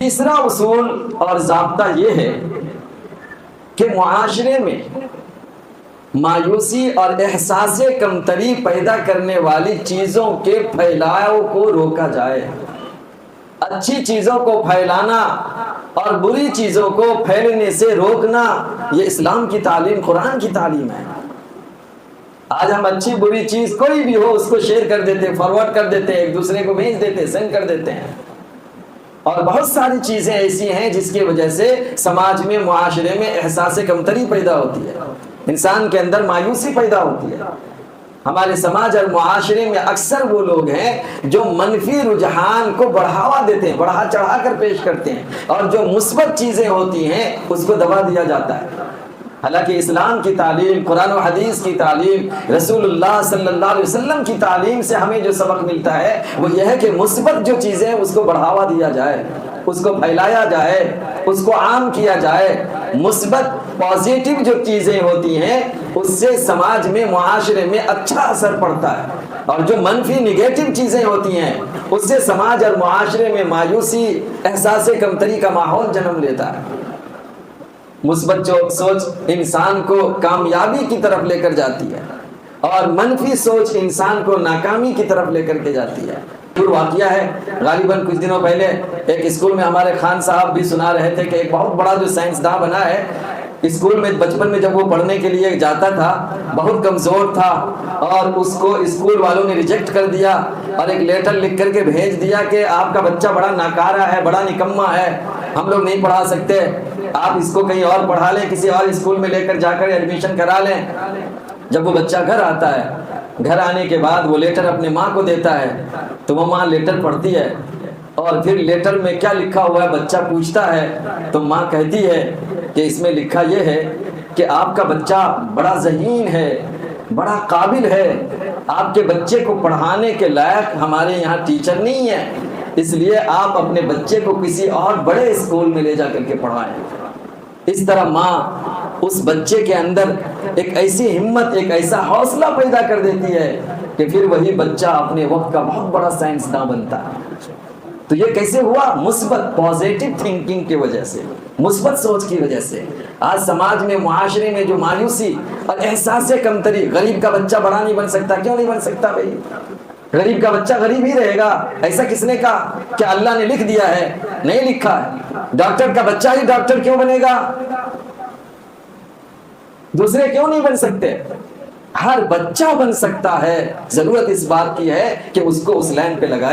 تیسرا اصول اور ضابطہ یہ ہے کہ معاشرے میں مایوسی اور احساس کمتری پیدا کرنے والی چیزوں کے پھیلاؤ کو روکا جائے۔ اچھی چیزوں کو پھیلانا اور بری چیزوں کو پھیلنے سے روکنا، یہ اسلام کی تعلیم، قرآن کی تعلیم ہے۔ آج ہم اچھی بری چیز کوئی بھی ہو اس کو شیئر کر دیتے، فارورڈ کر دیتے، ایک دوسرے کو بھیج دیتے، سینڈ کر دیتے ہیں، اور بہت ساری چیزیں ایسی ہیں جس کی وجہ سے سماج میں، معاشرے میں احساس کمتری پیدا ہوتی ہے، انسان کے اندر مایوسی پیدا ہوتی ہے۔ ہمارے سماج اور معاشرے میں اکثر وہ لوگ ہیں جو منفی رجحان کو بڑھاوا دیتے ہیں، بڑھا چڑھا کر پیش کرتے ہیں، اور جو مثبت چیزیں ہوتی ہیں اس کو دبا دیا جاتا ہے۔ حالانکہ اسلام کی تعلیم، قرآن و حدیث کی تعلیم، رسول اللہ صلی اللہ علیہ وسلم کی تعلیم سے ہمیں جو سبق ملتا ہے وہ یہ ہے کہ مثبت جو چیزیں ہیں اس کو بڑھاوا دیا جائے، اس کو پھیلایا جائے، اس کو عام کیا جائے۔ مثبت پازیٹیو جو چیزیں ہوتی ہیں اس سے سماج میں، معاشرے میں اچھا اثر پڑتا ہے، اور جو منفی نگیٹو چیزیں ہوتی ہیں اس سے سماج اور معاشرے میں مایوسی، احساس کمتری کا ماحول جنم لیتا ہے۔ مثبت سوچ انسان کو کامیابی کی طرف لے کر جاتی ہے، اور منفی سوچ انسان کو ناکامی کی طرف لے کر کے جاتی ہے۔ واقعہ ہے، غالباً کچھ دنوں پہلے ایک اسکول میں ہمارے خان صاحب بھی سنا رہے تھے کہ ایک بہت بڑا جو سائنسداں بنا ہے، اسکول میں بچپن میں جب وہ پڑھنے کے لیے جاتا تھا بہت کمزور تھا، اور اس کو اسکول والوں نے ریجیکٹ کر دیا اور ایک لیٹر لکھ کر کے بھیج دیا کہ آپ کا بچہ بڑا ناکارہ ہے، بڑا نکما ہے، ہم لوگ نہیں پڑھا سکتے، آپ اس کو کہیں اور پڑھا لیں، کسی اور اسکول میں لے کر جا کر ایڈمیشن کرا لیں۔ جب وہ بچہ گھر آتا ہے، گھر آنے کے بعد وہ لیٹر اپنے ماں کو دیتا ہے، تو وہ ماں لیٹر پڑھتی ہے، اور پھر لیٹر میں کیا لکھا ہوا ہے بچہ پوچھتا ہے، تو ماں کہتی ہے کہ اس میں لکھا یہ ہے کہ آپ کا بچہ بڑا ذہین ہے، بڑا قابل ہے، آپ کے بچے کو پڑھانے کے لائق ہمارے یہاں ٹیچر نہیں ہے، اس لیے آپ اپنے بچے کو کسی اور بڑے اسکول میں لے جا کر کے پڑھائیں۔ اس طرح ماں اس بچے کے اندر ایک ایسی ہمت، ایک ایسا حوصلہ پیدا کر دیتی ہے کہ پھر وہی بچہ اپنے وقت کا بہت بڑا سائنسداں بنتا ہے۔ تو یہ کیسے ہوا؟ مثبت پازیٹیو تھنکنگ کی وجہ سے، مثبت سوچ کی وجہ سے۔ آج سماج میں، معاشرے میں جو مایوسی اور احساس کمتری، غریب کا بچہ بڑا نہیں بن سکتا، کیوں نہیں بن سکتا بھائی؟ غریب کا بچہ غریب ہی رہے گا، ایسا کس نے کہا؟ کیا اللہ نے لکھ دیا ہے؟ نہیں لکھا ہے۔ ڈاکٹر کا بچہ ہی ڈاکٹر کیوں بنے گا؟ دوسرے کیوں نہیں بن سکتے؟ ہر بچہ بن سکتا ہے، ضرورت اس بات کی ہے کہ اس کو اس لائن پہ لگائے۔